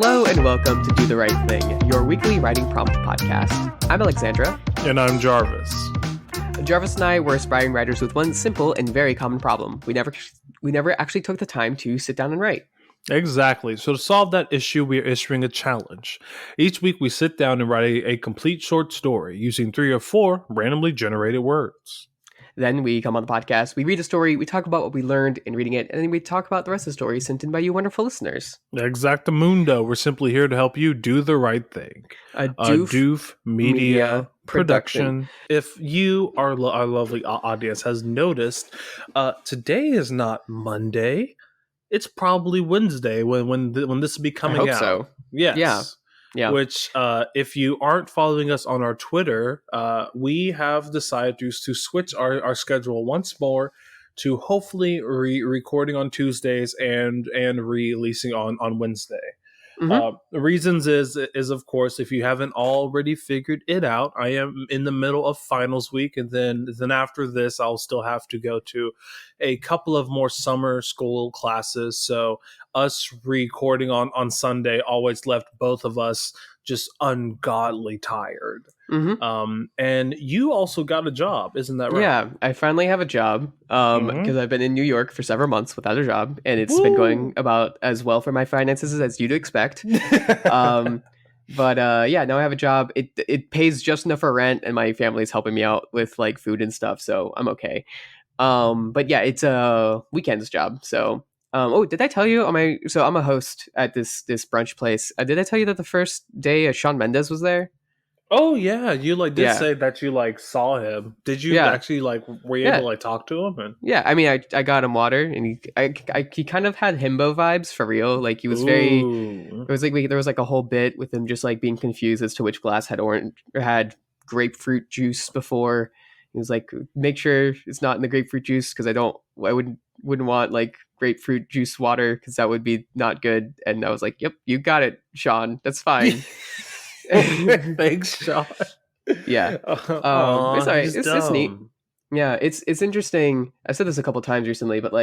Hello and welcome to Do the Right Thing, your weekly writing prompt podcast. I'm Alexandra. And I'm Jarvis. Jarvis and I were aspiring writers with one simple and very common problem. We never actually took the time to sit down and write. Exactly. So to solve that issue, we are issuing a challenge. Each week we sit down and write a complete short story using 3 or 4 randomly generated words. Then we come on the podcast, we read a story, we talk about what we learned in reading it, and then we talk about the rest of the story sent in by you wonderful listeners. Exactamundo. We're simply here to help you do the right thing. A Doof Media production. If you, our lovely audience, has noticed, today is not Monday. It's probably Wednesday when this will be coming out. I hope so. Yes. Yeah. Which, if you aren't following us on our Twitter, we have decided to switch our schedule once more to hopefully recording on Tuesdays and releasing on Wednesday. Mm-hmm. The reasons is of course, if you haven't already figured it out, I am in the middle of finals week, and then after this, I'll still have to go to a couple of more summer school classes. So us recording on Sunday always left both of us just ungodly tired. Mm-hmm. And you also got a job, isn't that right? Yeah, I finally have a job because I've been in New York for several months without a job, and it's been going about as well for my finances as you'd expect. But now I have a job. It pays just enough for rent, and my family's helping me out with like food and stuff, so I'm okay. But yeah, it's a weekends job. So did I tell you so I'm a host at this brunch place. Did I tell you that the first day Shawn Mendes was there? Oh yeah, you did say that you saw him. Did you actually were you able to talk to him? And... Yeah, I mean, I got him water, and he kind of had himbo vibes for real. Like he was very. It was there was a whole bit with him just being confused as to which glass had had grapefruit juice before. He was like, make sure it's not in the grapefruit juice because I wouldn't want grapefruit juice water because that would be not good. And I was like, yep, you got it, Sean. That's fine. Thanks, Sean. Yeah. It's all right. It's neat. Yeah, it's interesting. I've said this a couple times recently, but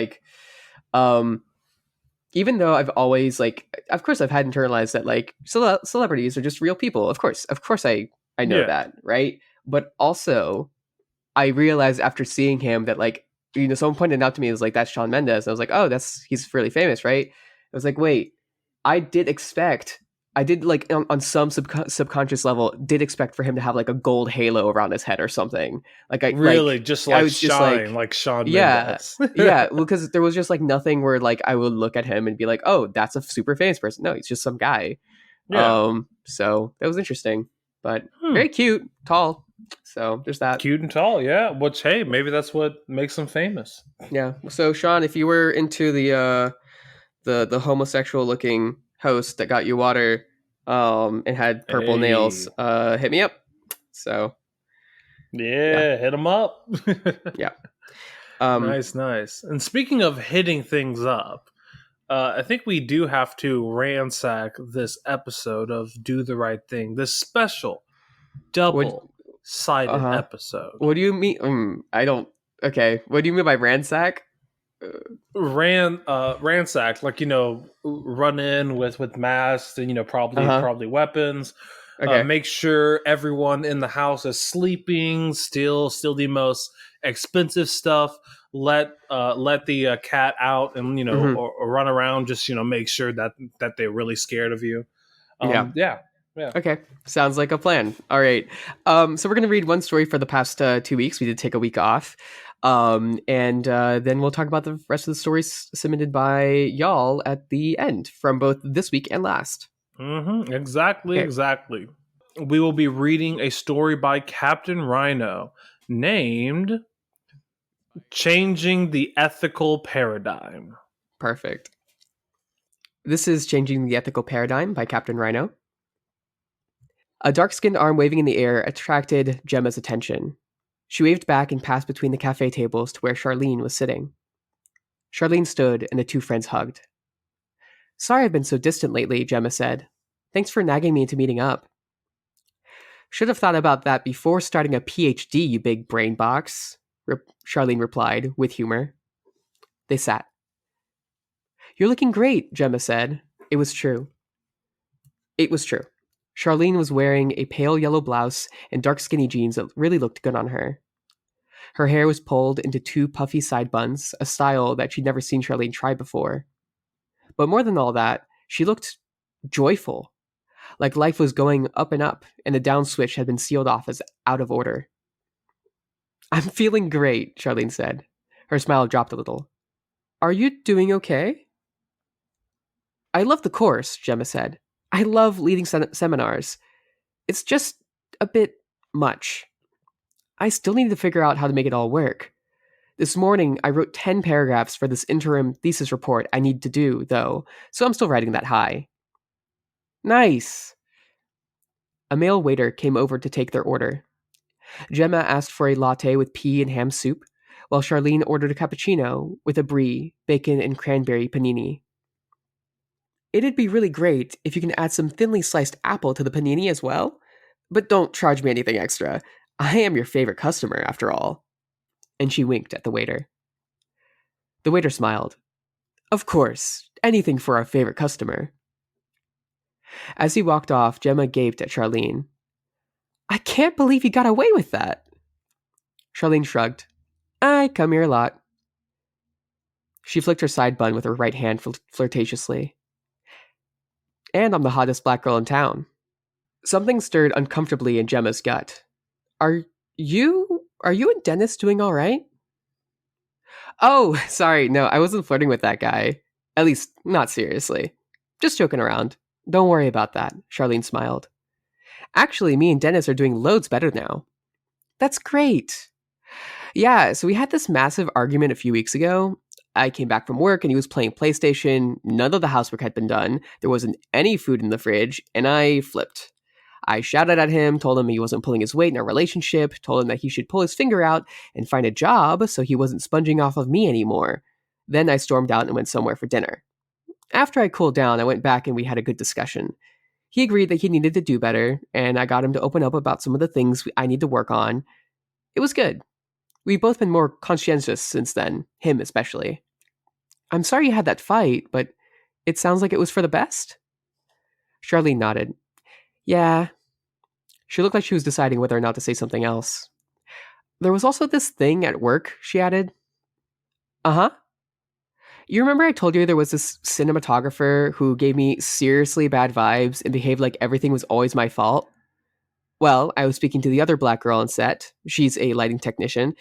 even though I've always of course I've had internalized that celebrities are just real people. Of course I know that, right? But also I realized after seeing him that someone pointed out to me, it was that's Shawn Mendes. And I was like, oh, he's really famous, right? I was like, wait, I did on some subconscious level did expect for him to have a gold halo around his head or something. Shine like Shawn Mendes. Yeah, well, because there was just nothing where I would look at him and be like, oh, that's a super famous person. No, he's just some guy. Yeah. So that was interesting, but very cute, tall. So there's that. Cute and tall, yeah. Which, hey, maybe that's what makes him famous. Yeah. So Sean, if you were into the homosexual looking host that got you water and had purple nails, hit me up. So yeah. Hit him up. Yeah. Nice. And speaking of hitting things up, I think we do have to ransack this episode of Do the Right Thing, this special double-sided episode. What do you mean? I don't. Okay. What do you mean by ransack? Ransack, run in with masks and probably weapons. Okay. Make sure everyone in the house is sleeping. Steal the most expensive stuff. Let the cat out and or run around. Just make sure that they're really scared of you. Yeah. Okay. Sounds like a plan. All right. So we're gonna read one story for the past 2 weeks. We did take a week off. And then we'll talk about the rest of the stories submitted by y'all at the end from both this week and last. Exactly. We will be reading a story by CaptainRhino named Changing the Ethical Paradigm. Perfect. This is Changing the Ethical Paradigm by CaptainRhino. A dark-skinned arm waving in the air attracted Gemma's attention. She waved back and passed between the cafe tables to where Charlene was sitting. Charlene stood, and the two friends hugged. Sorry I've been so distant lately, Gemma said. Thanks for nagging me into meeting up. Should have thought about that before starting a PhD, you big brain box, Charlene replied, with humor. They sat. You're looking great, Gemma said. It was true. It was true. Charlene was wearing a pale yellow blouse and dark skinny jeans that really looked good on her. Her hair was pulled into two puffy side buns, a style that she'd never seen Charlene try before. But more than all that, she looked joyful, like life was going up and up, and the down switch had been sealed off as out of order. I'm feeling great, Charlene said. Her smile dropped a little. Are you doing okay? I love the course, Gemma said. I love leading seminars. It's just a bit much. I still need to figure out how to make it all work. This morning, I wrote 10 paragraphs for this interim thesis report I need to do, though, so I'm still riding that high. Nice. A male waiter came over to take their order. Gemma asked for a latte with pea and ham soup, while Charlene ordered a cappuccino with a brie, bacon, and cranberry panini. It'd be really great if you can add some thinly sliced apple to the panini as well, but don't charge me anything extra. I am your favorite customer, after all. And she winked at the waiter. The waiter smiled. Of course, anything for our favorite customer. As he walked off, Gemma gaped at Charlene. I can't believe you got away with that. Charlene shrugged. I come here a lot. She flicked her side bun with her right hand flirtatiously. And I'm the hottest black girl in town. Something stirred uncomfortably in Gemma's gut. Are you and Dennis doing all right? Oh, sorry, no, I wasn't flirting with that guy. At least, not seriously. Just joking around. Don't worry about that, Charlene smiled. Actually, me and Dennis are doing loads better now. That's great. Yeah, so we had this massive argument a few weeks ago. I came back from work and he was playing PlayStation. None of the housework had been done. There wasn't any food in the fridge, and I flipped. I shouted at him, told him he wasn't pulling his weight in our relationship, told him that he should pull his finger out and find a job so he wasn't sponging off of me anymore. Then I stormed out and went somewhere for dinner. After I cooled down, I went back and we had a good discussion. He agreed that he needed to do better, and I got him to open up about some of the things I need to work on. It was good. We've both been more conscientious since then, him especially. I'm sorry you had that fight, but it sounds like it was for the best? Charlene nodded. Yeah. She looked like she was deciding whether or not to say something else. There was also this thing at work, she added. Uh-huh. You remember I told you there was this cinematographer who gave me seriously bad vibes and behaved like everything was always my fault? Well, I was speaking to the other black girl on set. She's a lighting technician.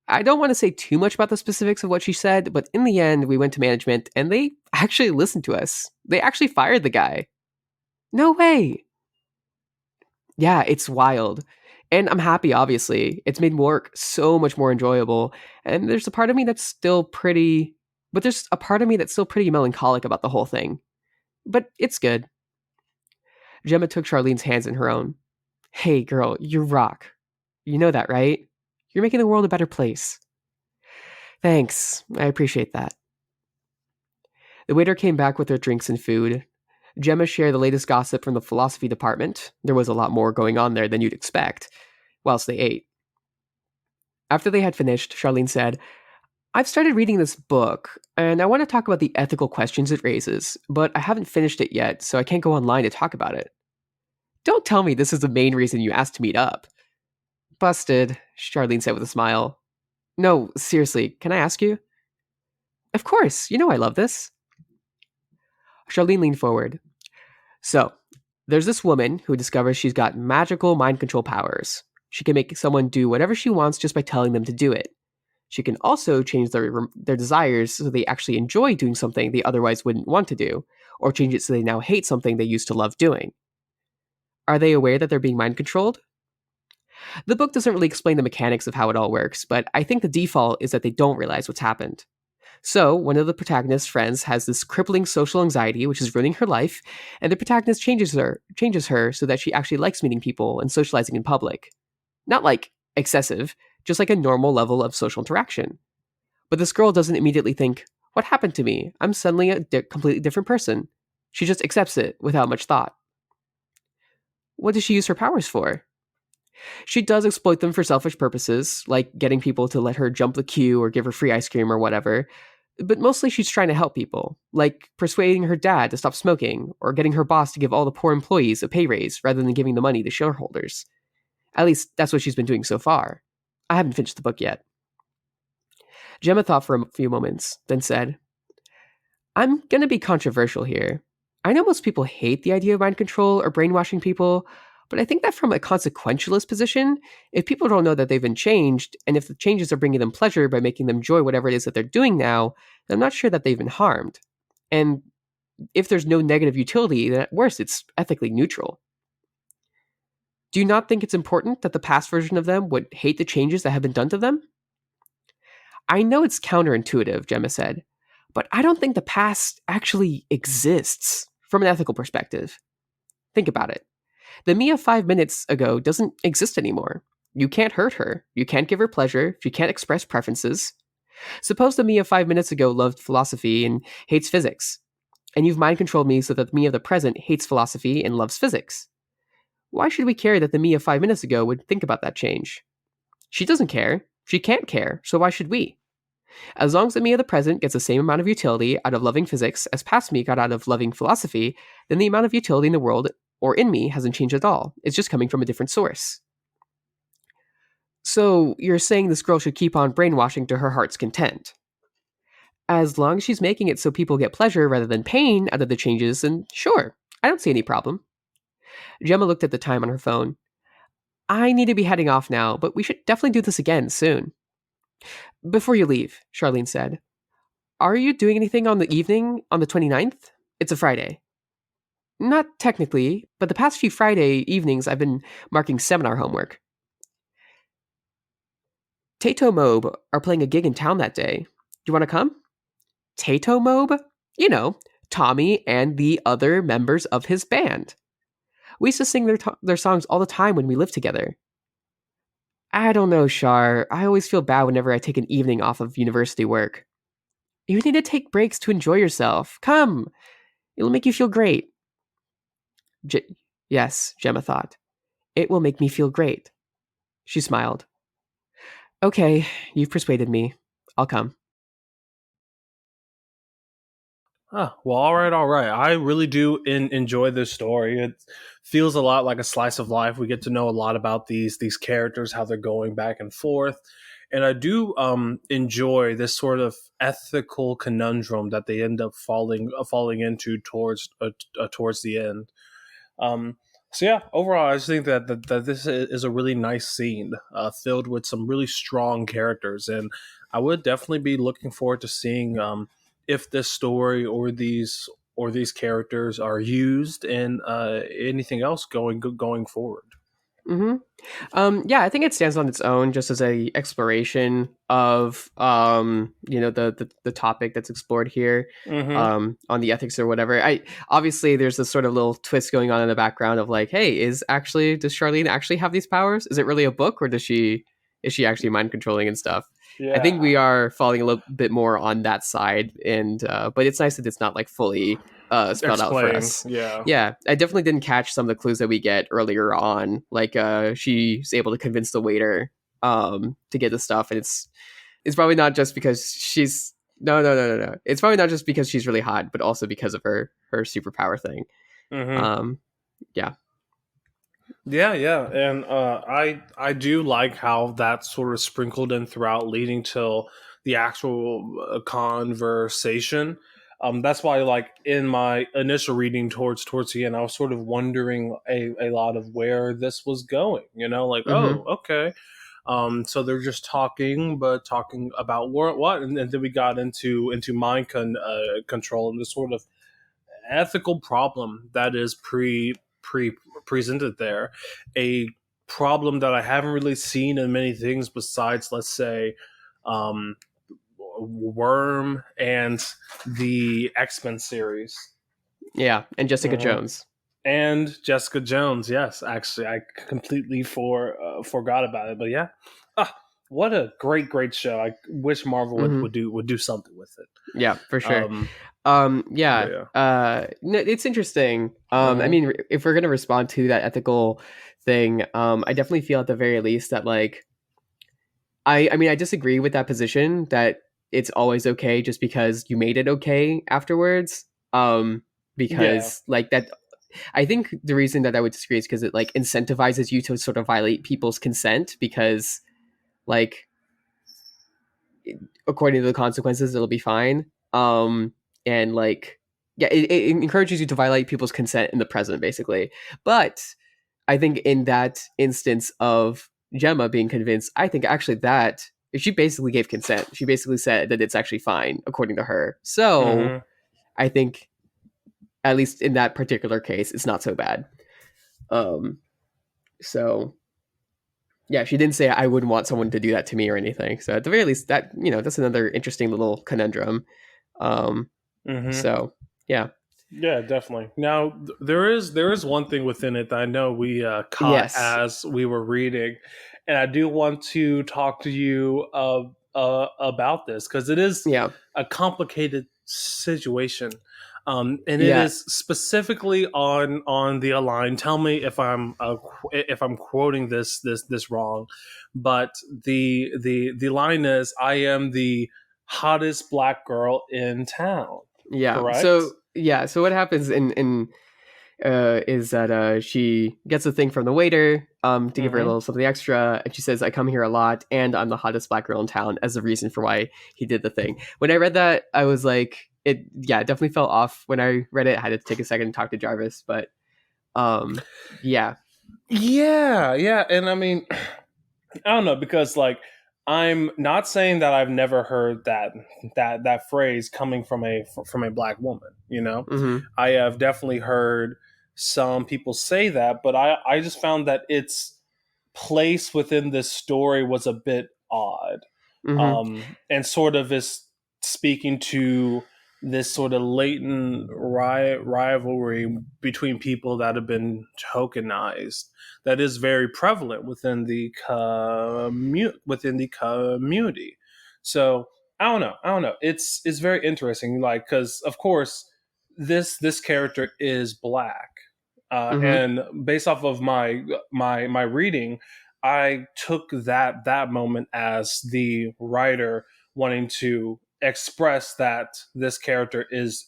I don't want to say too much about the specifics of what she said, but in the end, we went to management and they actually listened to us. They actually fired the guy. No way. Yeah, it's wild. And I'm happy, obviously. It's made work so much more enjoyable. And there's a part of me that's still pretty. But there's a part of me that's still pretty melancholic about the whole thing. But it's good. Gemma took Charlene's hands in her own. Hey, girl, you rock. You know that, right? You're making the world a better place. Thanks. I appreciate that. The waiter came back with their drinks and food. Gemma shared the latest gossip from the philosophy department. There was a lot more going on there than you'd expect, whilst they ate. After they had finished, Charlene said, I've started reading this book, and I want to talk about the ethical questions it raises, but I haven't finished it yet, so I can't go online to talk about it. Don't tell me this is the main reason you asked to meet up. Busted, Charlene said with a smile. No, seriously, can I ask you? Of course, you know I love this. Charlene leaned forward. So, there's this woman who discovers she's got magical mind control powers. She can make someone do whatever she wants just by telling them to do it. She can also change their desires so they actually enjoy doing something they otherwise wouldn't want to do, or change it so they now hate something they used to love doing. Are they aware that they're being mind controlled? The book doesn't really explain the mechanics of how it all works, but I think the default is that they don't realize what's happened. So, one of the protagonist's friends has this crippling social anxiety, which is ruining her life, and the protagonist changes her so that she actually likes meeting people and socializing in public. Not like excessive, just like a normal level of social interaction. But this girl doesn't immediately think, what happened to me? I'm suddenly a completely different person. She just accepts it without much thought. What does she use her powers for? She does exploit them for selfish purposes, like getting people to let her jump the queue or give her free ice cream or whatever. But mostly she's trying to help people, like persuading her dad to stop smoking or getting her boss to give all the poor employees a pay raise rather than giving the money to shareholders. At least that's what she's been doing so far. I haven't finished the book yet. Gemma thought for a few moments, then said, I'm going to be controversial here. I know most people hate the idea of mind control or brainwashing people, but I think that from a consequentialist position, if people don't know that they've been changed, and if the changes are bringing them pleasure by making them enjoy whatever it is that they're doing now, then I'm not sure that they've been harmed. And if there's no negative utility, then at worst, it's ethically neutral. Do you not think it's important that the past version of them would hate the changes that have been done to them? I know it's counterintuitive, Gemma said, but I don't think the past actually exists from an ethical perspective. Think about it. The Mia 5 minutes ago doesn't exist anymore. You can't hurt her. You can't give her pleasure. She can't express preferences. Suppose the Mia 5 minutes ago loved philosophy and hates physics, and you've mind controlled me so that the Mia of the present hates philosophy and loves physics. Why should we care that the Mia 5 minutes ago would think about that change? She doesn't care. She can't care, so why should we? As long as the me of the present gets the same amount of utility out of loving physics as past me got out of loving philosophy, then the amount of utility in the world or in me hasn't changed at all. It's just coming from a different source. So you're saying this girl should keep on brainwashing to her heart's content. As long as she's making it so people get pleasure rather than pain out of the changes, then sure, I don't see any problem. Gemma looked at the time on her phone. I need to be heading off now, but we should definitely do this again soon. Before you leave, Charlene said, are you doing anything on the evening on the 29th? It's a Friday. Not technically, but the past few Friday evenings I've been marking seminar homework. Tato Mobe are playing a gig in town that day. Do you want to come? Tato Mobe? You know, Tommy and the other members of his band. We used to sing their songs all the time when we lived together. I don't know, Char. I always feel bad whenever I take an evening off of university work. You need to take breaks to enjoy yourself. Come. It'll make you feel great. Yes, Gemma thought. It will make me feel great. She smiled. Okay, you've persuaded me. I'll come. Well, all right, all right. I really do enjoy this story. It feels a lot like a slice of life. We get to know a lot about these characters, how they're going back and forth, and I do enjoy this sort of ethical conundrum that they end up falling into towards the end. So yeah, overall, I just think that this is a really nice scene, filled with some really strong characters, and I would definitely be looking forward to seeing if this story or these characters are used in anything else going forward. Mm-hmm. Yeah, I think it stands on its own just as a exploration of the topic that's explored here, Mm-hmm. on the ethics or whatever. I obviously there's this sort of little twist going on in the background of like, hey, does Charlene actually have these powers? Is it really a book, or is she actually mind controlling and stuff? I think Yeah. we are falling a little bit more on that side, and but it's nice that it's not like fully spelled out for Explained. us. Yeah. Yeah, I definitely didn't catch some of the clues that we get earlier on. Like she's able to convince the waiter to get the stuff, and it's probably not just because she's no. It's probably not just because she's really hot, but also because of her superpower thing. Mm-hmm. Um yeah. Yeah, yeah, and I do like how that's sort of sprinkled in throughout, leading till the actual conversation. That's why, like in my initial reading towards the end, I was sort of wondering a lot of where this was going. You know, like Mhm. oh, okay, so they're just talking, but talking about what, and then we got into mind control and this sort of ethical problem that is pre presented there, a problem that I haven't really seen in many things besides, let's say, um, Worm and the X-Men series. Yeah, and Jessica Mhm. Jones. And Jessica Jones. Yes, actually, I completely forgot about it. But yeah, ah, what a great show! I wish Marvel Mhm. would do something with it. Yeah, for sure. Um, but Yeah. yeah. No, it's interesting. I Mhm. mean, if we're gonna respond to that ethical thing, I definitely feel at the very least that like I mean, I disagree with that position that it's always okay just because you made it okay afterwards. Yeah. Because like that, I think the reason that I would disagree is because it like incentivizes you to sort of violate people's consent because like according to the consequences it'll be fine. And like yeah, it encourages you to violate people's consent in the present basically. But I think in that instance of Gemma being convinced, I think actually that she basically gave consent. She basically said that it's actually fine according to her. So Mm-hmm. I think at least in that particular case, it's not so bad. Um, so yeah, she didn't say I wouldn't want someone to do that to me or anything. So at the very least, that that's another interesting little conundrum. Um, Mm-hmm. so yeah, Yeah, definitely. Now there is one thing within it that I know we caught yes, as we were reading, and I do want to talk to you about this because it is yeah, a complicated situation, and it yeah, is specifically on the align. Tell me if I'm quoting this wrong, but the line is, "I am the hottest black girl in town." yeah. Correct. So yeah, so what happens in is that she gets a thing from the waiter to give her a Mm-hmm. little something extra, and she says, "I come here a lot, and I'm the hottest black girl in town," as the reason for why he did the thing. When I read that, I was like, it definitely fell off. When I read it, I had to take a second to talk to Jarvis, but um, yeah, Yeah, yeah, and I mean, I don't know because like I'm not saying that I've never heard that phrase coming from a black woman. You know, mm-hmm, I have definitely heard some people say that, but I just found that its place within this story was a bit odd, mm-hmm, and sort of is speaking to this sort of latent rivalry between people that have been tokenized that is very prevalent within the community. So I don't know. It's very interesting, like because of course this character is black, mm-hmm, and based off of my reading, I took that moment as the writer wanting to express that this character is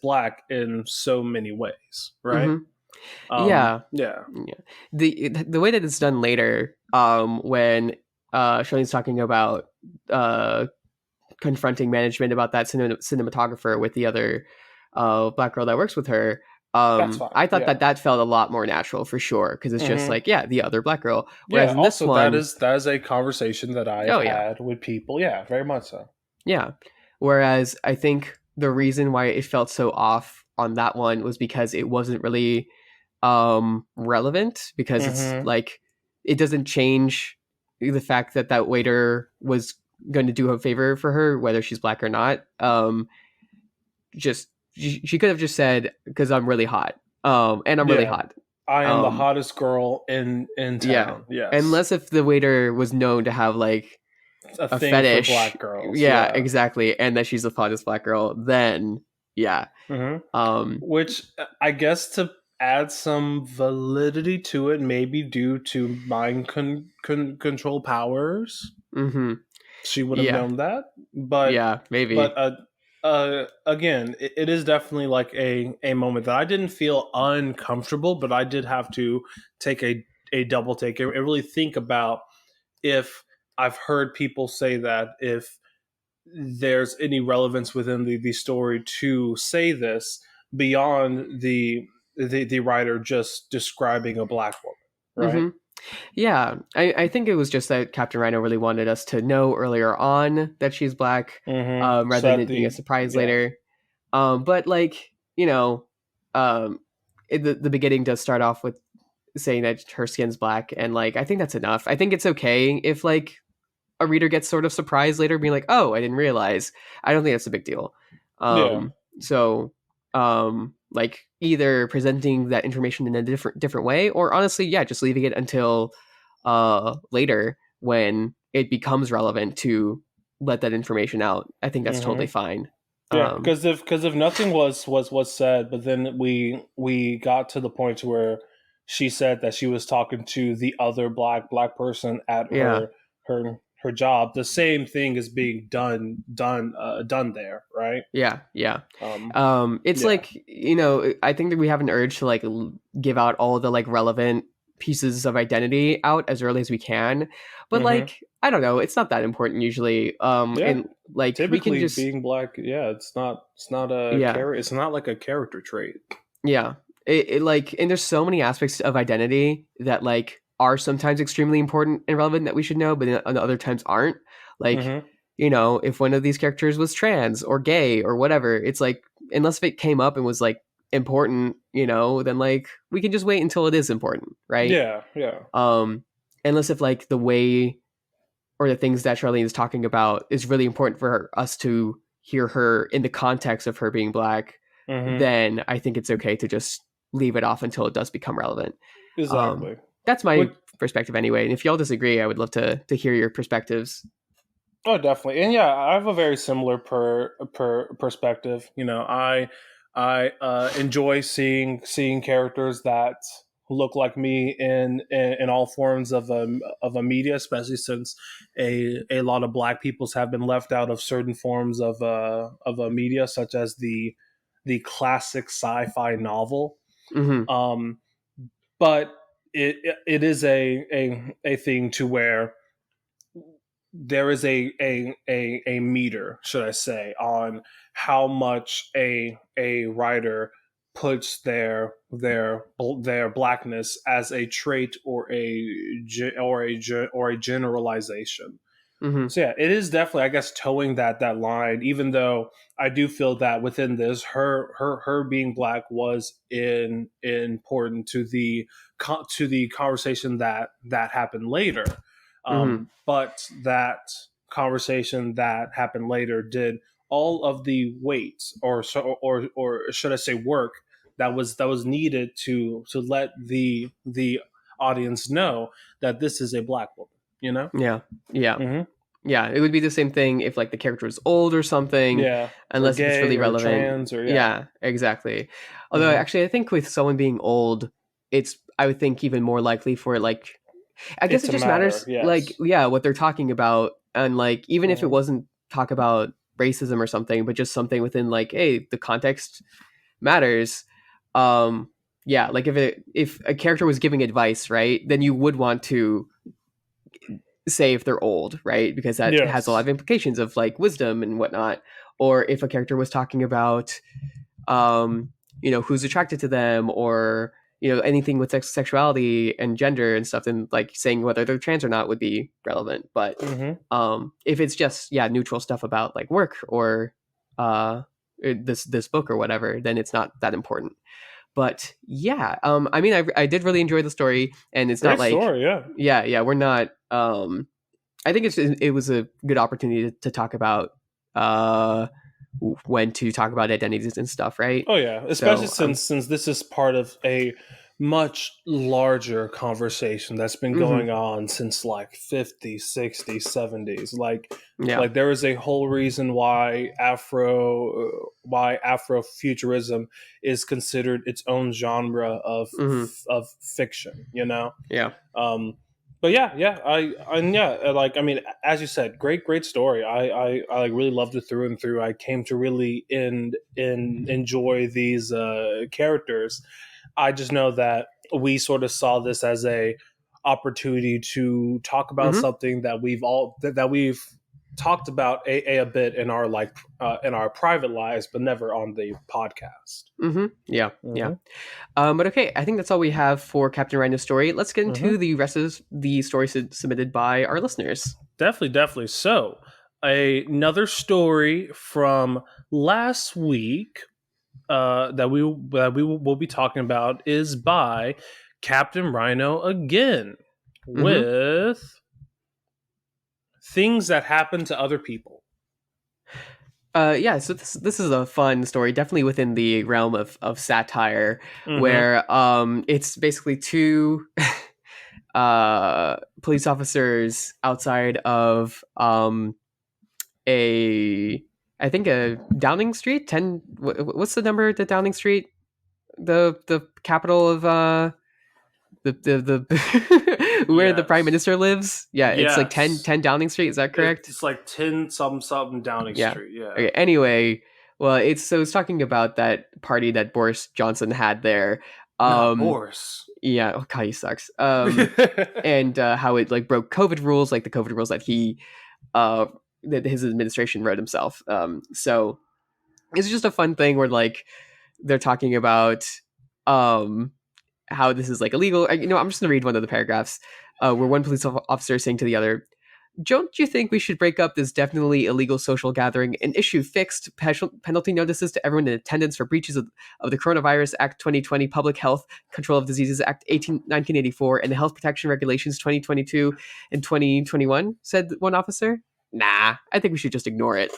black in so many ways, right? mm-hmm. Yeah, Yeah, yeah. The way that it's done later, when Shirley's talking about uh confronting management about that cinematographer with the other black girl that works with her. that's fine. I thought Yeah. that that felt a lot more natural for sure because it's just Hmm. like yeah, the other black girl. Yeah. Whereas in this Also, one, that is a conversation that I have oh yeah, had with people. Yeah, very much so. yeah. Whereas I think the reason why it felt so off on that one was because it wasn't really relevant because it's Hmm. like it doesn't change the fact that that waiter was going to do a favor for her whether she's black or not. Just she could have just said because I'm really hot, and I'm really Yeah, hot, I am the um, hottest girl in yeah. town. Yes, Unless if the waiter was known to have like a a thing for fetish, black girls. yeah, Yeah. exactly, and that she's the hottest black girl, then yeah, Hmm. um, Which I guess to add some validity to it, maybe due to mind control powers, mm-hmm, she would have yeah, known that. But yeah, but maybe, again, it is definitely like a moment that I didn't feel uncomfortable, but I did have to take a double take and really think about if I've heard people say that if there's any relevance within the story to say this beyond the writer just describing a black woman, right? mm-hmm. Yeah, I think it was just that Captain Rhino really wanted us to know earlier on that she's black, Mm-hmm. So rather than that it being a the surprise yeah. later. But like um, the beginning does start off with saying that her skin's black, and like I think that's enough. I think it's okay if like a reader gets sort of surprised later, being like, "Oh, I didn't realize." I don't think that's a big deal. Yeah. So like either presenting that information in a different way, or honestly, yeah, just leaving it until later when it becomes relevant to let that information out. I think that's totally Mm-hmm. fine. Yeah, Um, because if nothing was said, but then we got to the point where she said that she was talking to the other black person at yeah. her her job, the same thing is being done there, right? Yeah, yeah. Um, It's yeah. like, I think that we have an urge to like give out all the like relevant pieces of identity out as early as we can, but Hmm. like I don't know, it's not that important usually. Yeah. And like we can Typically, just being black, yeah, it's not a yeah, it's not like a character trait. yeah. It like and there's so many aspects of identity that like are sometimes extremely important and relevant that we should know, but on other times aren't. Like, Hmm. if one of these characters was trans or gay or whatever, it's like unless it came up and was like important, then like we can just wait until it is important, right? Yeah, yeah. Um, unless if like the way or the things that Charlene is talking about is really important for us to hear her in the context of her being black, Hmm. then I think it's okay to just leave it off until it does become relevant. Um, Exactly. that's my What? perspective anyway. And if y'all disagree, I would love to hear your perspectives. Oh, definitely. And yeah, I have a very similar perspective. I enjoy seeing characters that look like me in all forms of a media, especially since a lot of Black peoples have been left out of certain forms of a media, such as the classic sci-fi novel. Hmm. Um, but it is a thing to where there is a meter, should I say, on how much a writer puts their blackness as a trait or a generalization. Hmm. So yeah, it is definitely, I guess, towing that line. Even though I do feel that within this, her being black was important to the conversation that happened later. Hmm. But that conversation that happened later did all of the weight, or should I say, work that was needed to let the audience know that this is a black woman. You know. Yeah. Yeah. Mm-hmm. Yeah. It would be the same thing if like the character was old or something, Yeah, or unless if it's gay really or relevant. trans or yeah. Yeah, exactly. Although Hmm. actually I think with someone being old, it's I would think even more likely for like I guess It's it a just matter. matters like Yes. yeah, what they're talking about and like even if it Hmm. wasn't talk about racism or something, but just something within like hey, the context matters. Um yeah, like if a character was giving advice, right? Then you would want to say if they're old, right? Because that has a lot Yes. of implications of like wisdom and whatnot. Or if a character was talking about, um, who's attracted to them, or anything with sexuality and gender and stuff, then like saying whether they're trans or not would be relevant. But Hmm. if it's just neutral stuff about like work or uh, this book or whatever, then it's not that important. But yeah, I mean, I did really enjoy the story, and it's not Great like story. Yeah. yeah, we're not. I think it was a good opportunity to talk about uh, when to talk about identities and stuff, right? Oh yeah, especially So since this is part of a much larger conversation that's been mhm, going on since like 50s, 60s, 70s. yeah, Like there is a whole reason why Afrofuturism is considered its own genre mhm, of fiction, you know? yeah, Um, but yeah, like I mean, as you said, great story. I like really loved it through and through. I came to really enjoy these characters. I just know that we sort of saw this as a opportunity to talk about mhm, something that we've talked about a bit in our in our private lives, but never on the podcast. mhm, yeah, yeah. Hmm. But okay, I think that's all we have for Captain Rhino's story. Let's get Hmm. into the rest of the stories submitted by our listeners. Definitely. So, another story from last week that we will be talking about is by Captain Rhino again, Hmm. with things that happen to other people. Yeah, so this is a fun story, definitely within the realm of satire, Mm-hmm. where it's basically two police officers outside of a I think a Downing Street 10. What's the number to Downing Street? The capital of the where the prime Yes. minister lives. Yeah, it's like Yes. 10 Downing Street. Is that correct? It's like 10 something Downing Yeah. Street. Yeah. Okay. Anyway, well, it's talking about that party that Boris Johnson had there. Not Um, Boris. yeah. Oh God, he sucks. And how it like broke COVID rules, like the COVID rules that uh that his administration wrote himself. So it's just a fun thing where like they're talking about um how this is like illegal. I'm just gonna read one of the paragraphs where one police officer is saying to the other, "Don't you think we should break up this definitely illegal social gathering and issue fixed penalty notices to everyone in attendance for breaches of the Coronavirus Act 2020, Public Health Control of Diseases Act 1984, and the Health Protection Regulations 2022 and 2021?" said one officer. Nah, I think we should just ignore it.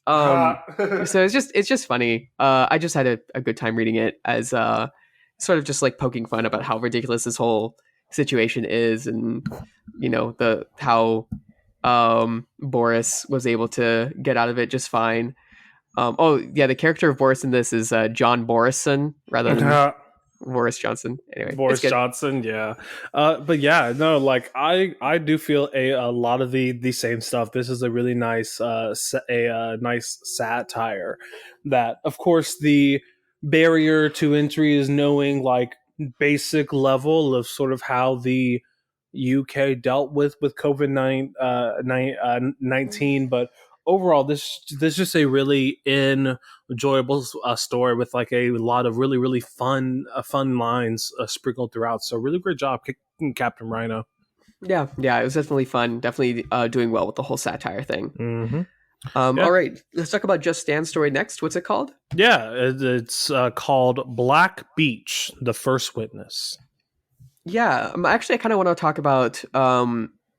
So it's just funny. I just had a good time reading it as sort of just like poking fun about how ridiculous this whole situation is, and the how Boris was able to get out of it just fine. Oh yeah, the character of Boris in this is John Borison rather than Boris Johnson. Anyway, it's Boris good. Johnson, yeah. But yeah, no, like I do feel a lot of the same stuff. This is a really nice nice satire that, of course, the barrier to entry is knowing like basic level of sort of how the UK dealt with COVID-19, but overall, this is just a really enjoyable story with like a lot of really fun lines sprinkled throughout. So really great job, Captain Rhino. Yeah, it was definitely fun. Definitely doing well with the whole satire thing. Mm-hmm. All Yeah, right, let's talk about Just Stan's story next. What's it called? yeah. It's called Black Beach: The First Witness. Yeah, actually, I kind of want to talk about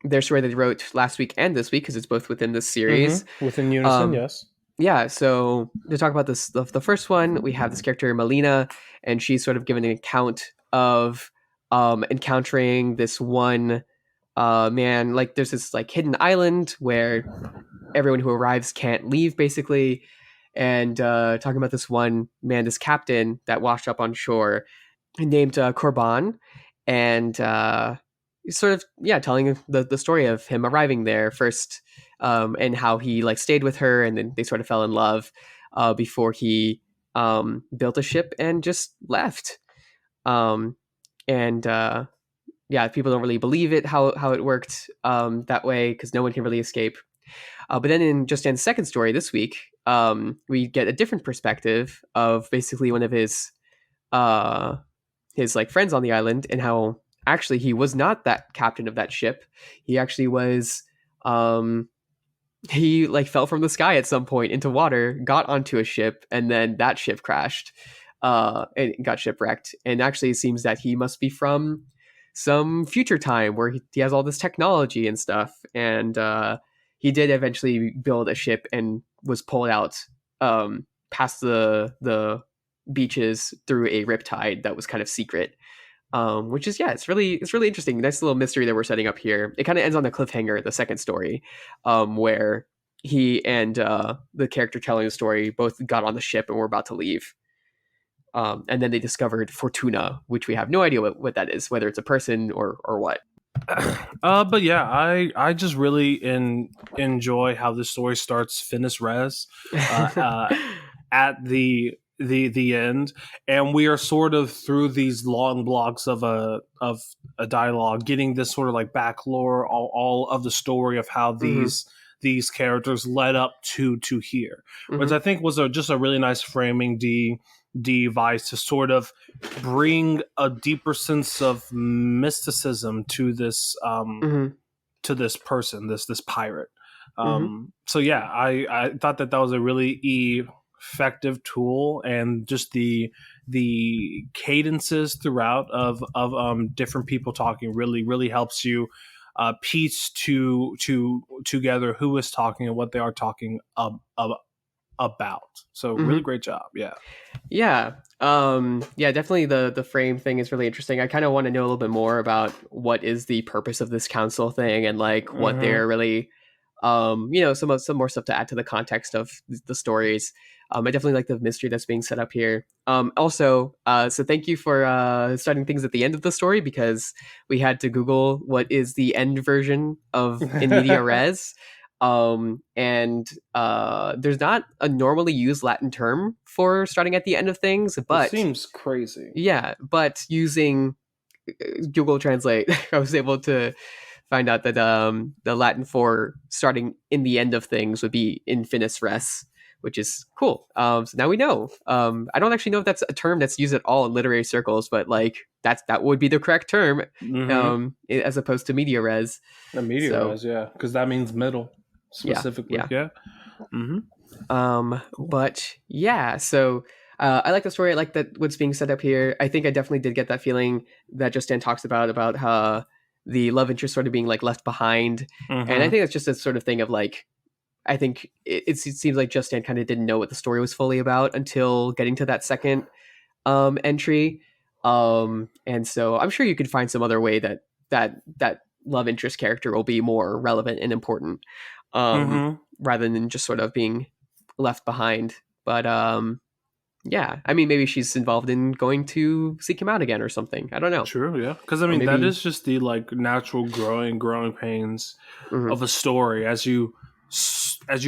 their story that they wrote last week and this week because it's both within this series. Mm-hmm. Within unison, Um, yes. yeah, so to talk about this, the first one, we have this character Melina, and she's sort of given an account of encountering this one man. Like, there's this like hidden island where everyone who arrives can't leave, basically. And talking about this one man, this captain that washed up on shore named Korban, and sort of telling the story of him arriving there first, and how he like stayed with her, and then they sort of fell in love before he built a ship and just left. Um, and yeah, people don't really believe it how it worked that way because no one can really escape. But then in Just Dan's second story this week, we get a different perspective of basically one of uh, his like friends on the island, and how actually he was not that captain of that ship. He actually was he like fell from the sky at some point into water, got onto a ship, and then that ship crashed and got shipwrecked. And actually it seems that he must be from some future time where he has all this technology and stuff. And he did eventually build a ship and was pulled out past the beaches through a riptide that was kind of secret. Which is it's really interesting. Nice little mystery that we're setting up here. It kind of ends on a cliffhanger, the second story, where he and the character telling the story both got on the ship and were about to leave. And then they discovered Fortuna, which we have no idea what that is, whether it's a person or what. But yeah, I just really enjoy how the story starts finis res at the end, and we are sort of through these long blocks of a dialogue, getting this sort of like back lore, all of the story of how these characters led up to here, which I think was just a really nice framing device to sort of bring a deeper sense of mysticism to this to this person, this pirate. So yeah, I thought that was a really effective tool, and just the cadences throughout of different people talking really helps you piece together who is talking and what they are talking about. So really great job. Yeah. Yeah, definitely the frame thing is really interesting. I kind of want to know a little bit more about what is the purpose of this council thing, and like what they're really some more stuff to add to the context of the stories. I definitely like the mystery that's being set up here. Also, so thank you for starting things at the end of the story, because we had to Google what is the end version of in media res. And there's not a normally used Latin term for starting at the end of things, It but seems crazy. yeah, but using Google Translate, I was able to find out that the Latin for starting in the end of things would be in finis res, which is cool. So now we know. I don't actually know if that's a term that's used at all in literary circles, but like that would be the correct term, as opposed to media res. A media So res, yeah, because that means middle specifically. yeah. Mm-hmm. But yeah, so I like the story. I like that what's being set up here. I think I definitely did get that feeling that Justin talks about how the love interest sort of being like left behind, and I think that's just a sort of thing of like, I think it seems like Justin kind of didn't know what the story was fully about until getting to that second entry, and so I'm sure you could find some other way that love interest character will be more relevant and important, rather than just sort of being left behind. But yeah, I mean, maybe she's involved in going to seek him out again or something. I don't know. True, yeah, because I Or mean that maybe. is just the like natural growing pains Mhm. of a story. As you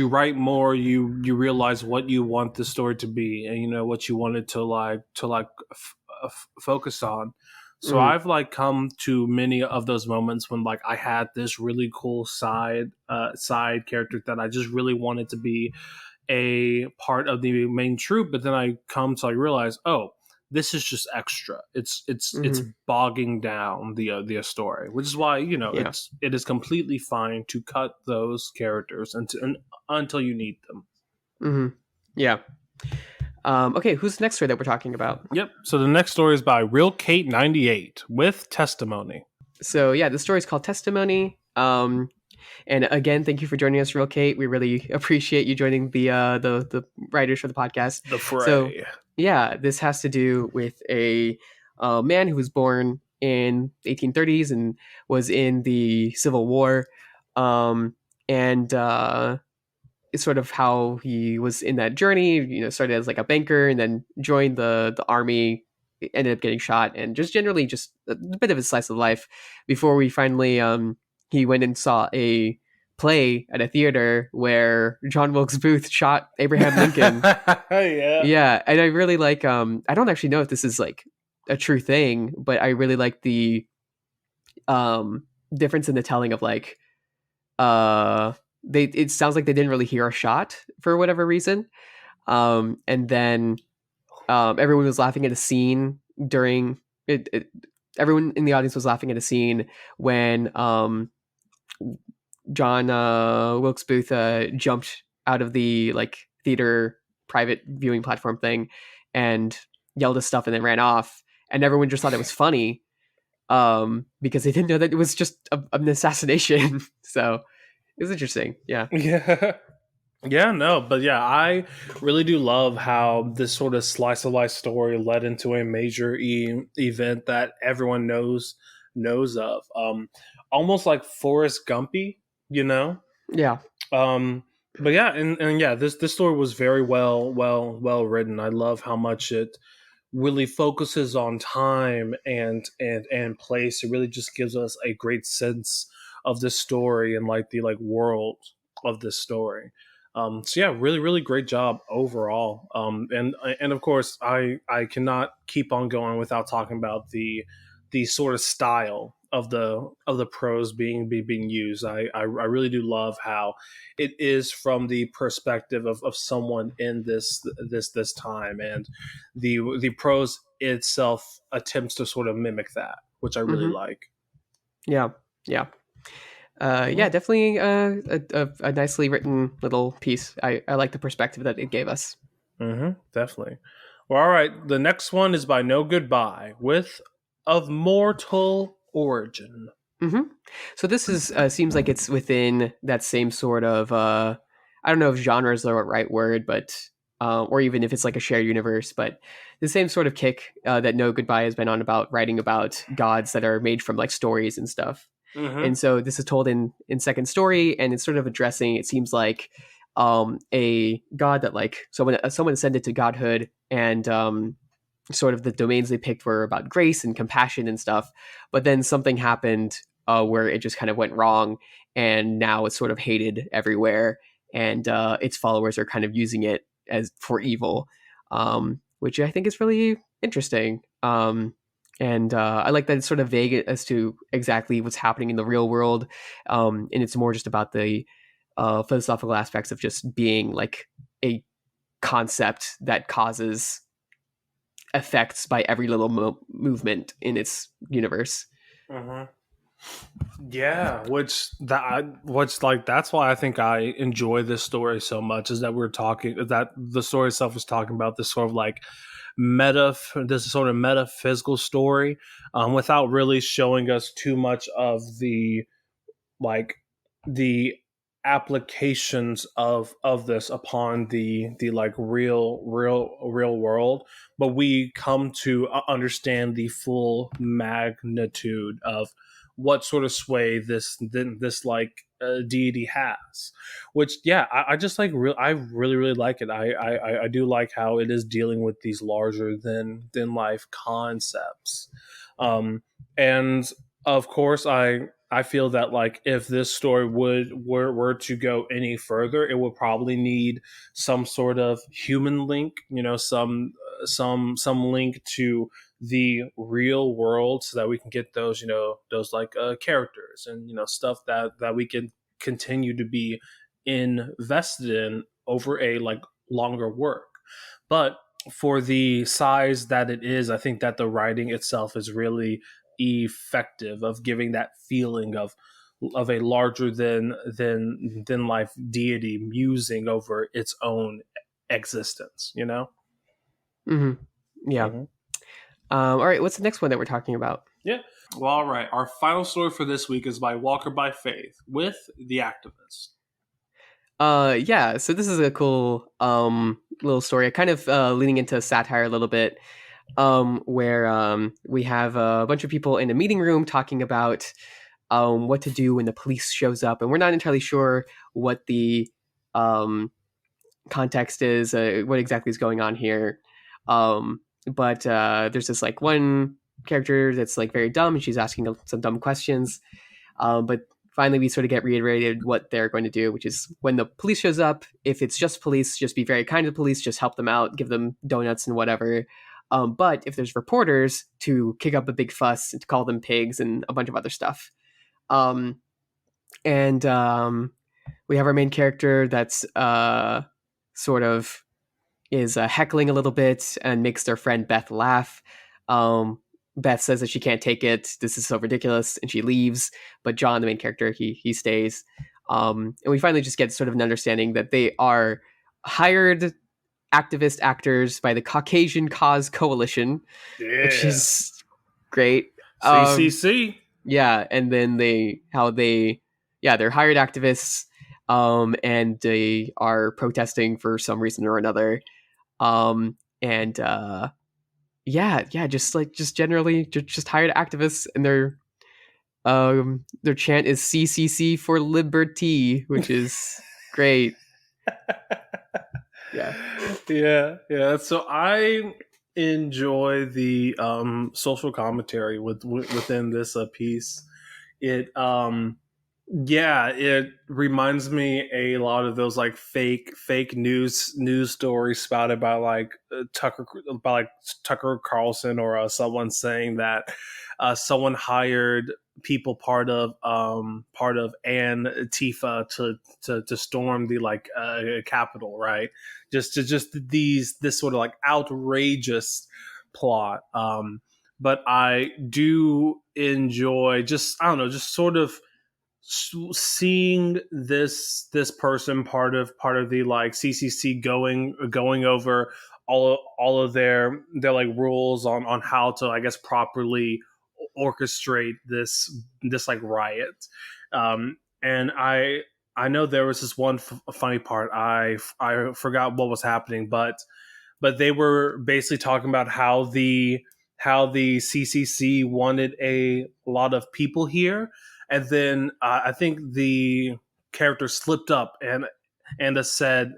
write more, you realize what you want the story to be, and you know what you want it to focus on. So Mhm. I've like come to many of those moments when like I had this really cool side character that I just really wanted to be a part of the main troop, but then I come to like realize, oh, this is just extra. It's Mhm. bogging down the story, which is why Yeah. it is completely fine to cut those characters until you need them. Mhm. Yeah. Okay, who's the next story that we're talking about? Yep. So the next story is by Real Kate 98 with testimony. So yeah, the story is called Testimony. And again, thank you for joining us, Real Kate. We really appreciate you joining the writers for the podcast. The So fray. yeah, this has to do with a man who was born in the 1830s and was in the Civil War, and it's sort of how he was in that journey. Started as like a banker and then joined the army. Ended up getting shot, and just generally just a bit of his slice of life before we finally he went and saw a play at a theater where John Wilkes Booth shot Abraham Lincoln. Yeah. Yeah, and I really like I don't actually know if this is like a true thing, but I really like the difference in the telling of like it sounds like they didn't really hear a shot for whatever reason. And then everyone was laughing at a scene during it, everyone in the audience was laughing at a scene when John Wilkes Booth jumped out of the like theater private viewing platform thing and yelled his stuff and then ran off, and everyone just thought it was funny because they didn't know that it was just an assassination. So it was interesting. Yeah. Yeah. Yeah, no, but yeah, I really do love how this sort of slice of life story led into a major event that everyone knows of. Almost like Forrest Gumpy, you know. Yeah. Um, but yeah, and yeah, this story was very well written. I love how much it really focuses on time and place. It really just gives us a great sense of the story and like the like world of this story. So yeah, really great job overall. And of course, I cannot keep on going without talking about the sort of style of the prose being used. I really do love how it is from the perspective of someone in this time, and the prose itself attempts to sort of mimic that, which I really Mm-hmm. like. Yeah. Yeah. Yeah, Yeah. definitely a nicely written little piece. I like the perspective that it gave us. Definitely. Well, all right. The next one is by No Goodbye with Of Mortal Origin. hmm So this is seems like it's within that same sort of I don't know if genre is the right word, but or even if it's like a shared universe, but the same sort of kick that No Goodbye has been on about writing about gods that are made from like stories and stuff. Mm-hmm. And so this is told in second story, and it's sort of addressing, it seems like, a god that like someone ascended to godhood, and sort of the domains they picked were about grace and compassion and stuff. But then something happened where it just kind of went wrong, and now it's sort of hated everywhere, and its followers are kind of using it as for evil, which I think is really interesting. And I like that it's sort of vague as to exactly what's happening in the real world, and it's more just about the philosophical aspects of just being like a concept that causes effects by every little movement in its universe. Mm-hmm. Yeah, which like that's why I think I enjoy this story so much, is that we're talking that the story itself is talking about this sort of like this sort of metaphysical story, without really showing us too much of like the applications of this upon the like real world, but we come to understand the full magnitude of what sort of sway this like deity has, which yeah, I just like I really like it. I do like how it is dealing with these larger than life concepts, and of course I feel that like if this story were to go any further, it would probably need some sort of human link, some link to the real world, so that we can get those, those like characters and stuff that we can continue to be invested in over a like longer work. But for the size that it is, I think that the writing itself is really effective of giving that feeling of a larger than life deity musing over its own existence, Mm-hmm. Yeah. Mm-hmm. All right. What's the next one that we're talking about? Yeah. Well, all right. Our final story for this week is by Walker by Faith with The Activist. Yeah. So this is a cool little story, kind of leaning into satire a little bit, where we have a bunch of people in a meeting room talking about what to do when the police shows up, and we're not entirely sure what the um, context is, what exactly is going on here. But there's this like one character that's like very dumb, and she's asking some dumb questions. But finally, we sort of get reiterated what they're going to do, which is when the police shows up, if it's just police, just be very kind to the police, just help them out, give them donuts and whatever. But if there's reporters, to kick up a big fuss and to call them pigs and a bunch of other stuff. Um, and we have our main character that's sort of is heckling a little bit and makes their friend Beth laugh. Beth says that she can't take it. This is so ridiculous, and she leaves. But John, the main character, he stays. And we finally just get sort of an understanding that they are hired activist actors by the Caucasian Cause Coalition, which Yeah. is great. CCC. Yeah, and then they're hired activists, and they are protesting for some reason or another, and just generally just hired activists, and their chant is CCC for liberty, which is great. Yeah. Yeah. So I enjoy the social commentary within this piece. It Yeah, it reminds me a lot of those like fake news stories spouted by like Tucker Carlson, or someone saying that someone hired people part of Antifa to storm the like Capitol, right? Just this sort of like outrageous plot. But I do enjoy, just I don't know, just sort of seeing this person part of the like CCC going over all of their like rules on how to, I guess, properly orchestrate this like riot. And I know there was this one funny part. I forgot what was happening, but they were basically talking about how the CCC wanted a lot of people here, and then I think the character slipped up and said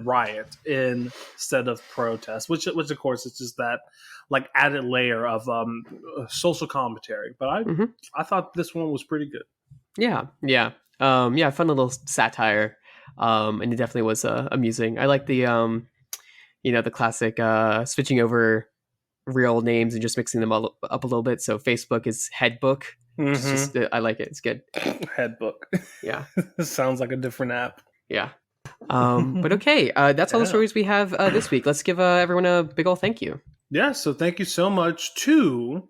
riot instead of protest, which of course is just that like added layer of social commentary. But Mhm. I thought this one was pretty good. Yeah, fun little satire, and it definitely was amusing. I like the the classic switching over real names and just mixing them all up a little bit. So Facebook is Headbook. Just I like it. It's good. Headbook. Yeah, Sounds like a different app. yeah. But okay, that's all the Yeah. stories we have this week. Let's give everyone a big ol' thank you. Yeah, so thank you so much to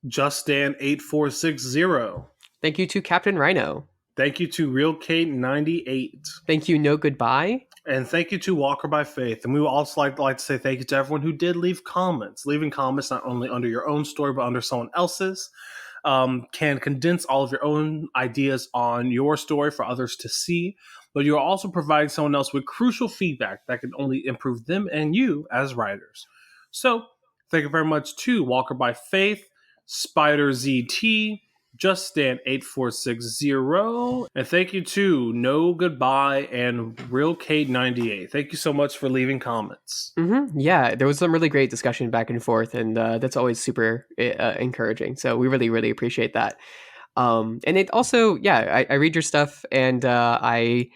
JustDan8460. Thank you to Captain Rhino. Thank you to RealKate98. Thank you, No Goodbye. And thank you to Walker by Faith. And we would also like to say thank you to everyone who did leave comments. Leaving comments not only under your own story, but under someone else's can condense all of your own ideas on your story for others to see. But you're also providing someone else with crucial feedback that can only improve them and you as writers. So thank you very much to Walker by Faith, Spider ZT, Just Stand 8460, and thank you to No Goodbye and Real Kate 98. Thank you so much for leaving comments. Yeah, there was some really great discussion back and forth, and that's always super encouraging. So we really, really appreciate that. And it also, yeah, I read your stuff, and I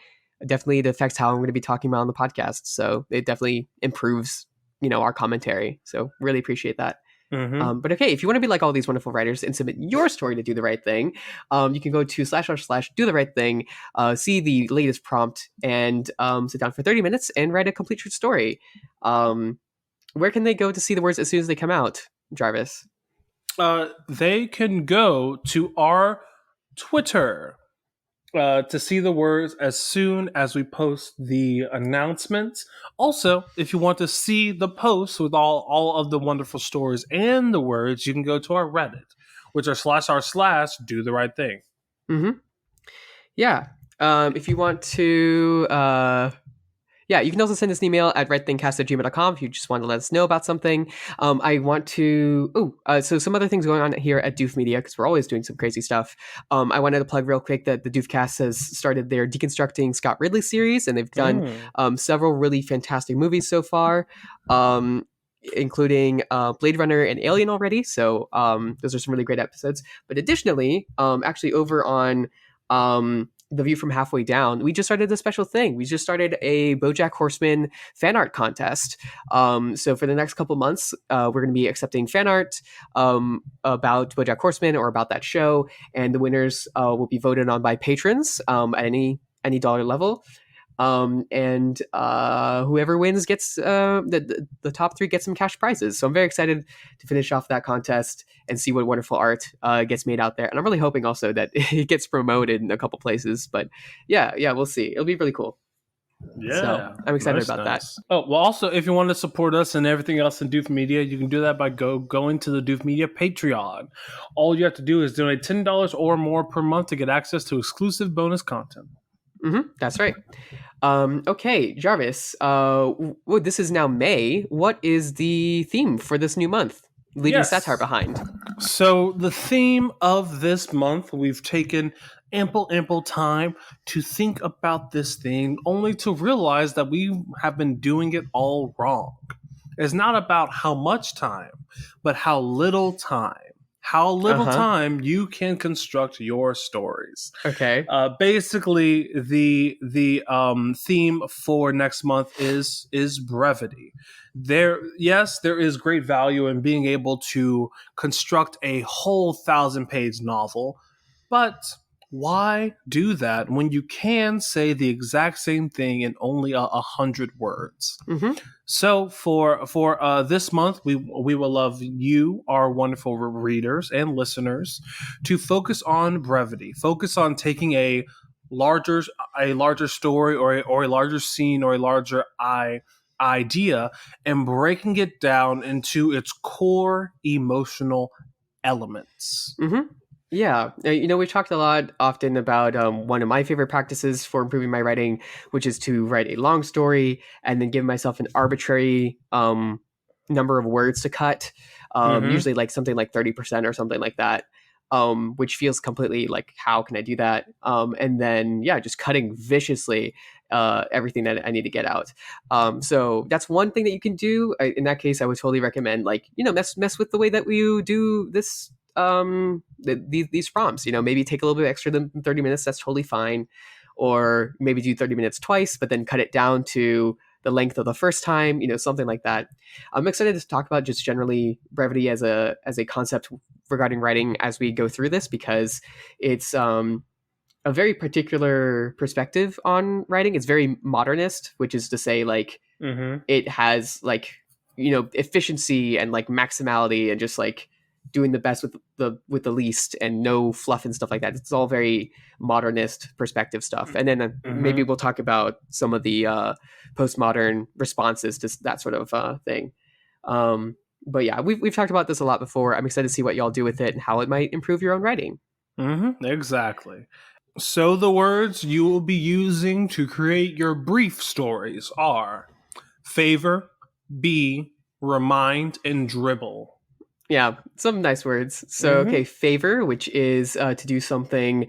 definitely it affects how I'm going to be talking about on the podcast. So it definitely improves, our commentary. So really appreciate that. But okay, if you want to be like all these wonderful writers and submit your story to Do the Right Thing, you can go to // Do the Right Thing, see the latest prompt, and sit down for 30 minutes and write a complete short story. Where can they go to see the words as soon as they come out, Jarvis? They can go to our Twitter to see the words as soon as we post the announcements. Also, if you want to see the posts with all of the wonderful stories and the words, you can go to our Reddit, which are /r/ Do the Right Thing. Yeah. If you want to you can also send us an email at rightthingcast@gmail.com if you just want to let us know about something. I want to so some other things going on here at Doof Media, because we're always doing some crazy stuff. I wanted to plug real quick that the Doofcast has started their Deconstructing Scott Ridley series, and they've done several really fantastic movies so far, including Blade Runner and Alien already. So those are some really great episodes. But additionally, actually over on The View from Halfway Down, we just started a special thing. We just started a BoJack Horseman fan art contest. So for the next couple months, we're going to be accepting fan art about BoJack Horseman or about that show, and the winners will be voted on by patrons at any dollar level. And whoever wins gets the top 3 get some cash prizes. So I'm very excited to finish off that contest and see what wonderful art gets made out there. And I'm really hoping also that it gets promoted in a couple places. But yeah, we'll see. It'll be really cool. Yeah, so I'm excited about that. Oh, well, also, if you want to support us and everything else in Doof Media, you can do that by going to the Doof Media Patreon. All you have to do is donate $10 or more per month to get access to exclusive bonus content. That's right. Okay, Jarvis, this is now May. What is the theme for this new month? Leaving satire behind. So the theme of this month, we've taken ample time to think about this thing, only to realize that we have been doing it all wrong. It's not about how much time, but how little time. How little time you can construct your stories. Okay. Basically, the theme for next month is brevity. There is great value in being able to construct a whole 1,000-page novel, but why do that when you can say the exact same thing in only 100 words? So for this month, we will love you, our wonderful readers and listeners, to focus on brevity. Focus on taking a larger story or a larger scene or a larger idea and breaking it down into its core emotional elements. Yeah, we've talked a lot often about one of my favorite practices for improving my writing, which is to write a long story and then give myself an arbitrary number of words to cut, usually like something like 30% or something like that. which feels completely like, how can I do that? And then, yeah, just cutting viciously everything that I need to get out. So that's one thing that you can do. In that case, I would totally recommend, like, mess with the way that you do this, these prompts. Maybe take a little bit extra than 30 minutes. That's totally fine. Or maybe do 30 minutes twice, but then cut it down to the length of the first time, something like that. I'm excited to talk about just generally brevity as a concept regarding writing as we go through this, because it's a very particular perspective on writing. It's very modernist, which is to say, like, it has, like, efficiency and like maximality and just like doing the best with the least and no fluff and stuff like that. It's all very modernist perspective stuff. And then maybe we'll talk about some of the postmodern responses to that sort of thing. But yeah, we've talked about this a lot before. I'm excited to see what y'all do with it and how it might improve your own writing. Exactly. So the words you will be using to create your brief stories are favor, be, remind, and dribble. Yeah, some nice words. So, okay, favor, which is to do something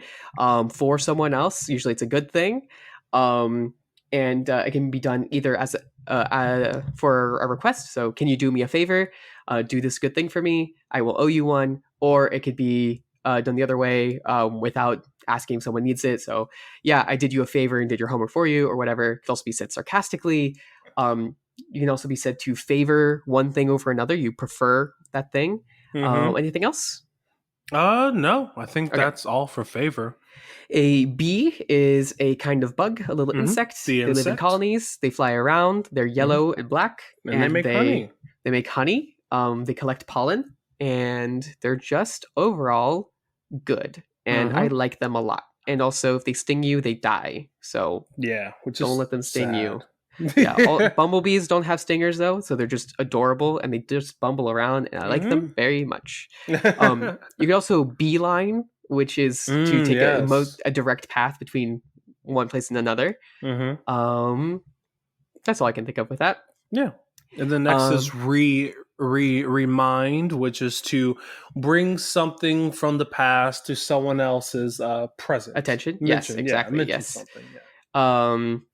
for someone else. Usually it's a good thing. And it can be done either as for a request. So, can you do me a favor? Do this good thing for me. I will owe you one. Or it could be done the other way without asking if someone needs it. So, yeah, I did you a favor and did your homework for you, or whatever. It can also be said sarcastically. You can also be said to favor one thing over another. You prefer that thing. Anything else? No, I think that's all for favor. A bee is a kind of bug, a little insect. They live in colonies. They fly around. They're yellow and black. And they make honey. They make honey. They collect pollen. And they're just overall good. And I like them a lot. And also, if they sting you, they die. So yeah, don't let them sting you. Yeah, bumblebees don't have stingers though, so they're just adorable and they just bumble around, and I like them very much. You can also beeline, which is to take a direct path between one place and another. That's all I can think of with that. Yeah, and the next is remind, which is to bring something from the past to someone else's present attention. Yes, exactly. Yes. Something,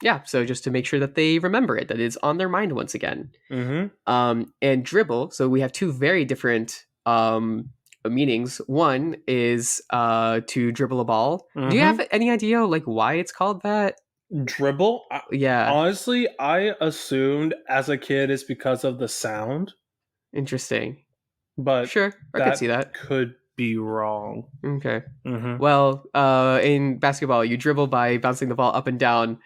yeah. So just to make sure that they remember it, that it's on their mind once again. And dribble, so we have two very different meanings. One is to dribble a ball. Do you have any idea like why it's called that? Dribble? Yeah. Honestly, I assumed as a kid it's because of the sound. Interesting. But sure, I could see that. Could be wrong. Okay. Well, in basketball, you dribble by bouncing the ball up and down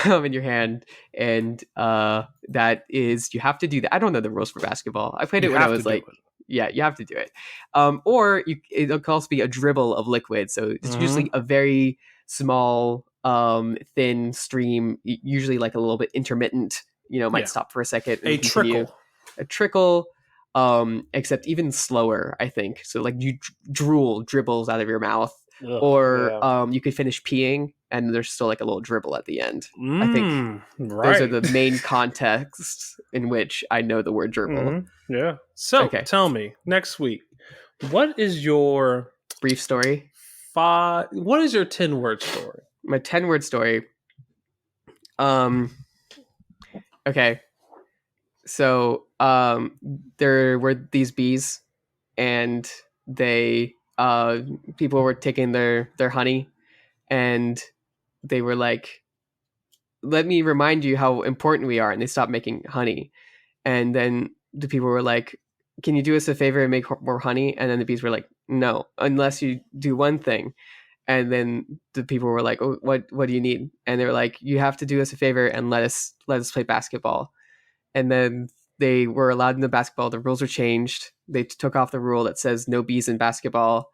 in your hand, and that is, you have to do that. I don't know the rules for basketball. I played it when I was like, yeah, you have to do it. Or it can also be a dribble of liquid. So it's usually a very small, thin stream, usually like a little bit intermittent. Might stop for a second. And continue. A trickle. Except even slower, I think. So like you dribbles out of your mouth. Or you could finish peeing and there's still like a little dribble at the end. I think those are the main contexts in which I know the word dribble. Yeah. So tell me, next week, what is your brief story? What is your 10-word story? My 10-word story. Okay. So there were these bees, and they people were taking their honey, and they were like, let me remind you how important we are, and they stopped making honey. And then the people were like, can you do us a favor and make more honey? And then the bees were like, no, unless you do one thing. And then the people were like, oh, what do you need? And they were like, you have to do us a favor and let us play basketball. And then they were allowed in the basketball. The rules were changed. They took off the rule that says no bees in basketball.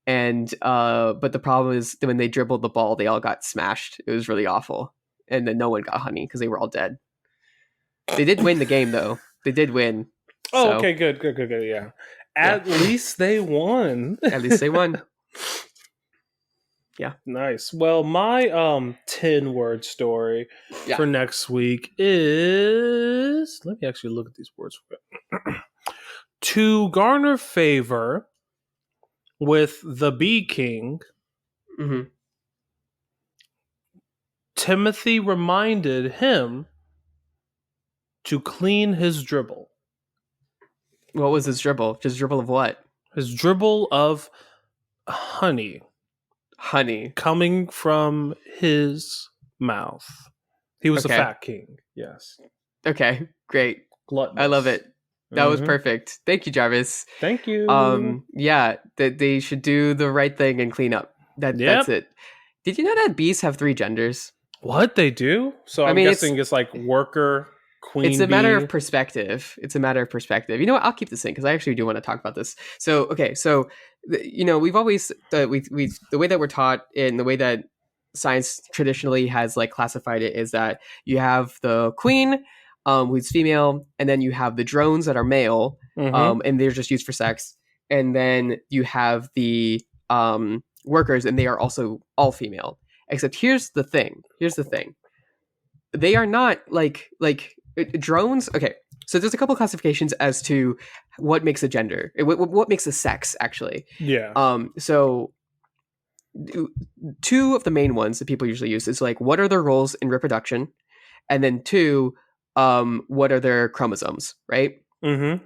And but the problem is that when they dribbled the ball, they all got smashed. It was really awful. And then no one got honey because they were all dead. They did win the game, though. They did win. Oh, so. Okay, good. Yeah. At least they won. At least they won. Yeah. Nice. Well, my 10-word story for next week is, let me actually look at these words. To garner favor, with the Bee King, Mm-hmm. Timothy reminded him to clean his dribble. What was his dribble? Just dribble of what? His dribble of honey Honey. coming from his mouth. He was a Okay. fat king, yes. Okay. Great. Gluttonous. I love it. That was perfect. Thank you, Jarvis. Thank you. Yeah, that they should do the right thing and clean up. That's it. Did you know that bees have 3 genders? What, they do? So I I'm mean, guessing it's like worker, queen it's a bee. matter of perspective. It's a matter of perspective. You know what? I'll keep this in because I actually do want to talk about this. So, okay, so we've always we the way that we're taught and the way that science traditionally has like classified it is that you have the queen, who's female, and then you have the drones that are male, and they're just used for sex, and then you have the workers, and they are also all female. Except here's the thing. They are not like drones. Okay, so there's a couple classifications as to what makes a gender, what makes a sex actually. Yeah. So 2 of the main ones that people usually use is like, what are their roles in reproduction, and then 2, what are their chromosomes, right?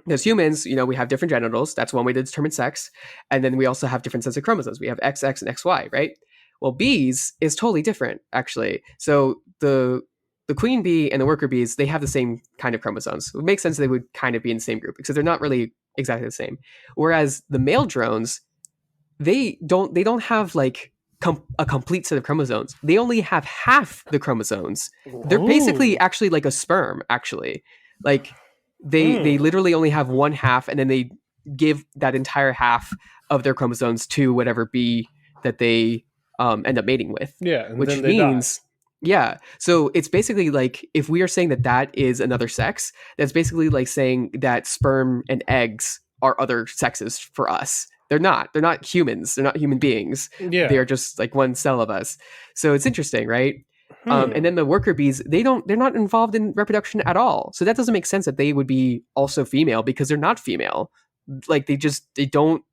As humans, we have different genitals. That's one way to determine sex. And then we also have different sets of chromosomes. We have XX and XY, right? Well, bees is totally different, actually. So the queen bee and the worker bees, they have the same kind of chromosomes. It makes sense they would kind of be in the same group because they're not really exactly the same. Whereas the male drones, they don't have like a complete set of chromosomes. They only have half the chromosomes. They're basically actually like a sperm, actually. Like they literally only have one half, and then they give that entire half of their chromosomes to whatever bee that they end up mating with. Yeah, and which then they means die. Yeah, so it's basically like, if we are saying that is another sex, that's basically like saying that sperm and eggs are other sexes for us. They're not humans. They're not human beings. Yeah. They're just like one cell of us. So it's interesting, right? And then the worker bees, they're not involved in reproduction at all. So that doesn't make sense that they would be also female, because they're not female. Like they don't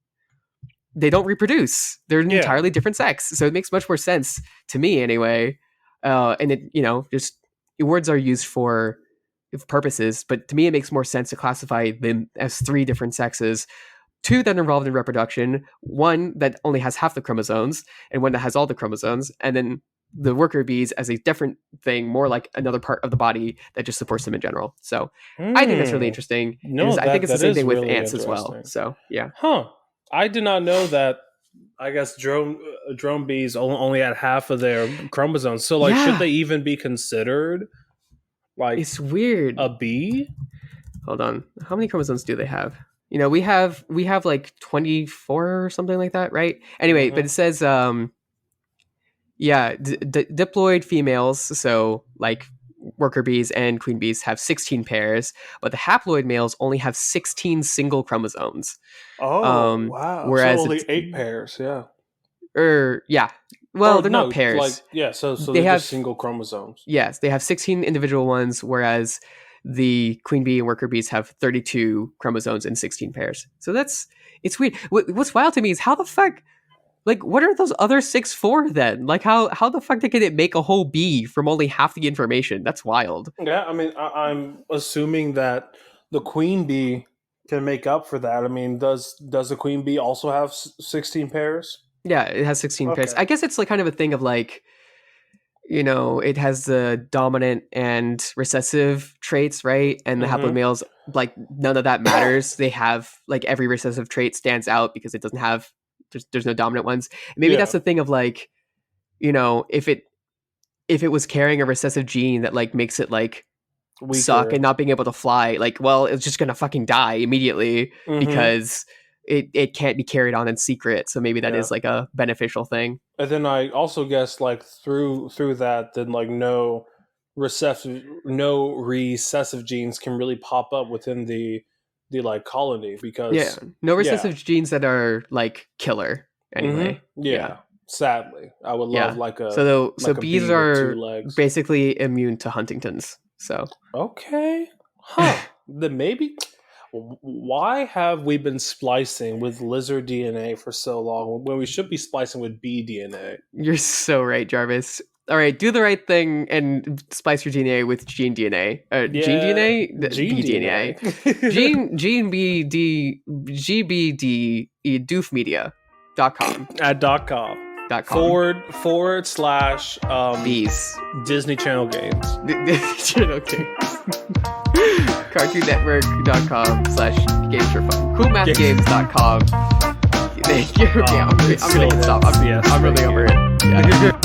reproduce. They're an entirely different sex. So it makes much more sense to me anyway. And it, just words are used for purposes, but to me it makes more sense to classify them as 3 different sexes: 2 that are involved in reproduction, 1 that only has half the chromosomes, and 1 that has all the chromosomes, and then the worker bees as a different thing, more like another part of the body that just supports them in general. So I think that's really interesting. No, I think it's the same thing with really ants as well. So yeah. I did not know that. I guess drone bees only had half of their chromosomes. So like, should they even be considered like, it's weird, a bee? Hold on. How many chromosomes do they have? We have like 24 or something like that, right? Anyway, but it says diploid females, so like worker bees and queen bees, have 16 pairs, but the haploid males only have 16 single chromosomes. Wow. Whereas so only 8 pairs, yeah. Yeah. Well, they're not pairs. Like, yeah, so they they're have just single chromosomes. Yes, they have 16 individual ones, whereas the queen bee and worker bees have 32 chromosomes and 16 pairs. So it's weird. What's wild to me is how the fuck, like, what are those other 6 for then? Like, how the fuck can it make a whole bee from only half the information? That's wild. Yeah, I mean, I'm assuming that the queen bee can make up for that. I mean, does the queen bee also have 16 pairs? Yeah, it has 16 pairs. I guess it's like kind of a thing of like, it has the dominant and recessive traits, right? And the haploid males, like, none of that matters. They have, like, every recessive trait stands out because it doesn't have, there's no dominant ones. Maybe that's the thing of like, if it was carrying a recessive gene that like makes it like weaker, suck and not being able to fly, like, well, it's just gonna fucking die immediately because it can't be carried on in secret. So maybe that is like a beneficial thing. And then I also guess like through that, then like no recessive genes can really pop up within the like colony, because no recessive genes that are like killer anyway. Sadly, I would love like a so like a bees bee are with 2 legs. basically immune to Huntington's. So then maybe Why have we been splicing with lizard DNA for so long when we should be splicing with bee DNA? You're so right, Jarvis. All right, do the right thing and splice your DNA with gene DNA. Gene DNA? Gene Bee DNA. DNA. Gene BD GBD doofmedia.com. At .com. Forward slash Bees. Disney Channel games. Okay. CartoonNetwork.com/games for fun. Coolmathgames.com. Thank you. Okay, I'm gonna stop. I'm really over it. Yeah.